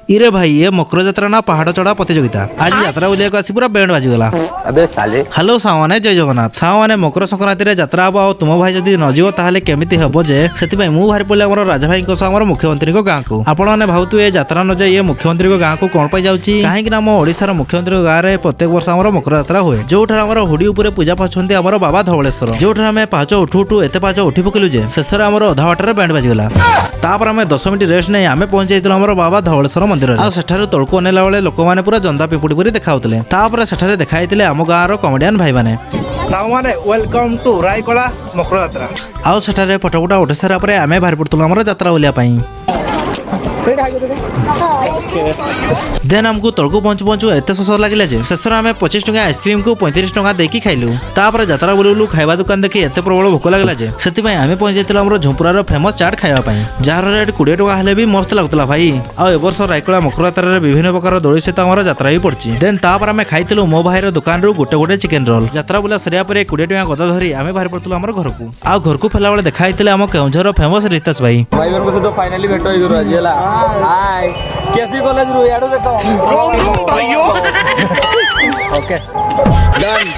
इरे भाई ये मकर यात्रा ना पहाड़ चढ़ा प्रतियोगिता आज यात्रा बुलिया आसी पूरा बैंड बाजीगला। हेलो साने जय जगन्नाथ साने मकर संक्रांति रे यात्रा हम आ तुम भाई जदि न जीव ताहले केमिति हेबो जे सेति मु बाहर पड़े आम राजा भाई मुख्यमंत्री गाँ को आपण मैंने भावतु ये यात्रा न जाए मुख्यमंत्री गाँ को कौन पाई जाऊँगी कहीं आम ओडिशार मुख्यमंत्री गाँव में प्रत्येक वर्ष आम मकर यात्रा हुए जो हुडी उपर पूजा पाँच आम बाबा धवलेश्वर जो आम पाँच उठू उठू एत पाँच उठी पकड़ू जे शेष में आम अधा बाटर बैंड बाजीगला तापर आम 10 मिनिट रेस्ट नहीं आम पहुंच जाइल आम बाबा धवलेश्वर मंदिर तलको अनेला बेले लोक मैंने पूरा जंदा पिपुड़ी परी देखाउतले तापर सेठारे देखाइतिले आम गाँव कमेडियन भाई माने सामाने वेलकम टू रायकला मकर यात्रा आउ सेठारे फोटो फुटा उठे सारा पर आम बाहर पड़तलु आम यात्रा बुलिया पाई देन आमको तलको पहुँचु पहुँचु एत शोष लगे जे शेष में 25 टंका आइसक्रीम को 35 टंका देकी खाइलु तापर यात्रा बुलू खाଇବା दुकान देखी एत प्रबल भोक लगला जे सेति आम पहुँच जाइल आम झुंपुरार फेमस चाट खाइबा जार रेट 20 टंका हेले भी मस्त लगुला भाई आ वर्ष रायकला मकर यात्रा विभिन्न प्रकार दोली सहित आम यात्रा भी पड़ी देन तापर आम खाइलु मो भाईर दुकान रू गोटे गोटे चिकेन रोल यात्रा बुला सरिया पर 20 टंका गदा धरी आम बाहर पड़तलु आम घर को आ घर को फेला बेले देखाइतिले आम केउझर फेमस रितेश भाई सहित फाइनली भेट होई आज हला हाय केसी कॉलेज रू याडो देखो ओके डन